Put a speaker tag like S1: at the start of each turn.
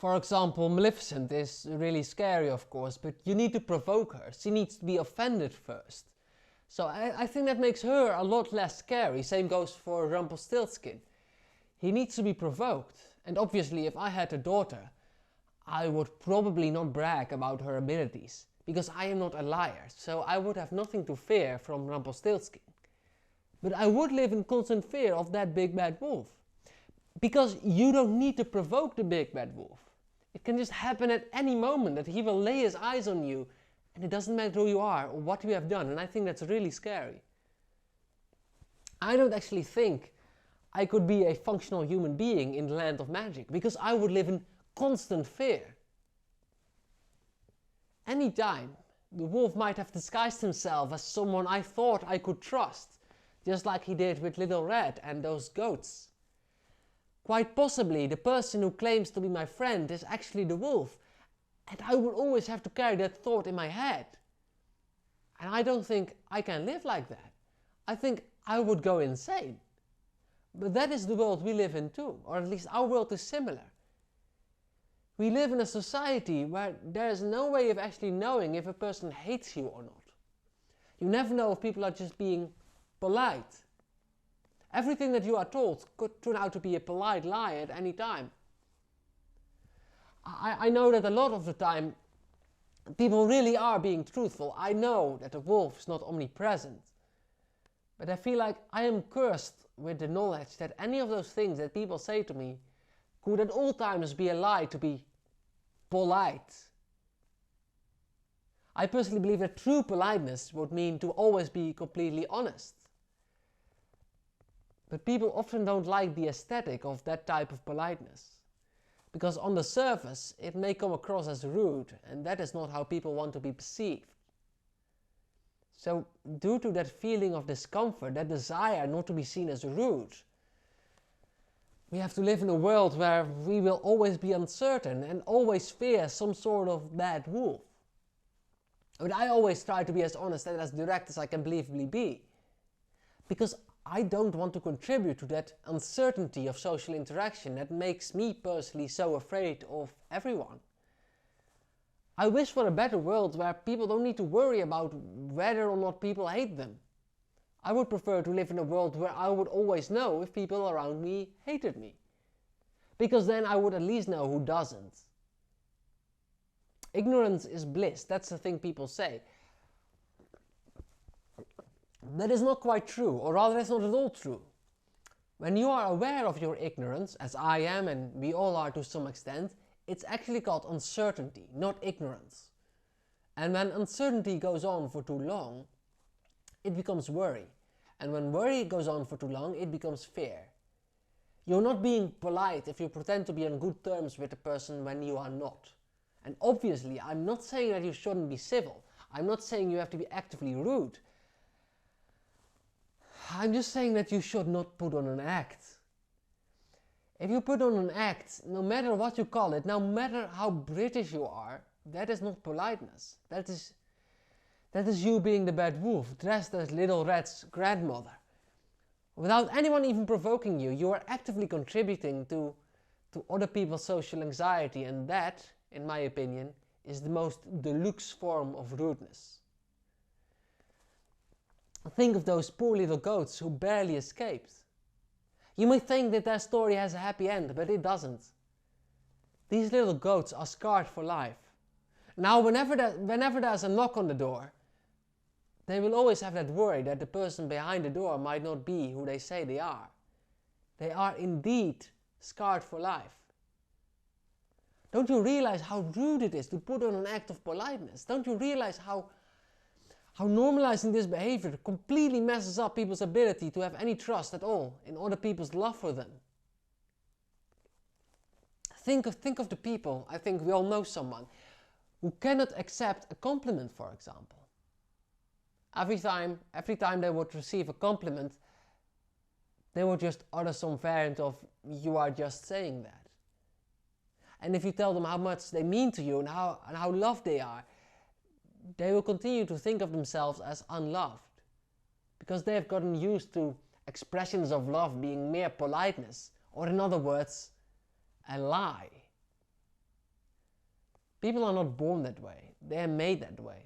S1: For example, Maleficent is really scary, of course, but you need to provoke her. She needs to be offended first. So I think that makes her a lot less scary. Same goes for Rumpelstiltskin. He needs to be provoked. And obviously, if I had a daughter, I would probably not brag about her abilities, because I am not a liar, so I would have nothing to fear from Rumpelstiltskin. But I would live in constant fear of that big bad wolf. Because you don't need to provoke the big bad wolf. It can just happen at any moment that he will lay his eyes on you, and it doesn't matter who you are or what you have done, and I think that's really scary. I don't actually think I could be a functional human being in the land of magic, because I would live in constant fear. Anytime, the wolf might have disguised himself as someone I thought I could trust, just like he did with Little Red and those goats. Quite possibly, the person who claims to be my friend is actually the wolf, and I would always have to carry that thought in my head. And I don't think I can live like that. I think I would go insane. But that is the world we live in too, or at least our world is similar. We live in a society where there is no way of actually knowing if a person hates you or not. You never know if people are just being polite. Everything that you are told could turn out to be a polite lie at any time. I know that a lot of the time people really are being truthful. I know that the wolf is not omnipresent. But I feel like I am cursed with the knowledge that any of those things that people say to me could at all times be a lie to be polite. I personally believe that true politeness would mean to always be completely honest. But people often don't like the aesthetic of that type of politeness. Because on the surface, it may come across as rude, and that is not how people want to be perceived. So, due to that feeling of discomfort, that desire not to be seen as rude, we have to live in a world where we will always be uncertain and always fear some sort of bad wolf. But I always try to be as honest and as direct as I can believably be. Because I don't want to contribute to that uncertainty of social interaction that makes me personally so afraid of everyone. I wish for a better world where people don't need to worry about whether or not people hate them. I would prefer to live in a world where I would always know if people around me hated me. Because then I would at least know who doesn't. Ignorance is bliss, that's the thing people say. That is not quite true, or rather that's not at all true. When you are aware of your ignorance, as I am and we all are to some extent, it's actually called uncertainty, not ignorance. And when uncertainty goes on for too long, it becomes worry. And when worry goes on for too long, it becomes fear. You're not being polite if you pretend to be on good terms with a person when you are not. And obviously, I'm not saying that you shouldn't be civil. I'm not saying you have to be actively rude. I'm just saying that you should not put on an act. If you put on an act, no matter what you call it, no matter how British you are, that is not politeness. That is you being the bad wolf, dressed as Little Red's grandmother. Without anyone even provoking you, you are actively contributing to other people's social anxiety, and that, in my opinion, is the most deluxe form of rudeness. Think of those poor little goats who barely escaped. You may think that their story has a happy end, but it doesn't. These little goats are scarred for life. Now, whenever there's a knock on the door, they will always have that worry that the person behind the door might not be who they say they are. They are indeed scarred for life. Don't you realize how rude it is to put on an act of politeness? Don't you realize how normalizing this behavior completely messes up people's ability to have any trust at all in other people's love for them? Think of the people, I think we all know someone, who cannot accept a compliment, for example. Every time they would receive a compliment, they would just utter some variant of, "You are just saying that." And if you tell them how much they mean to you and how loved they are, they will continue to think of themselves as unloved. Because they have gotten used to expressions of love being mere politeness, or in other words, a lie. People are not born that way, they are made that way.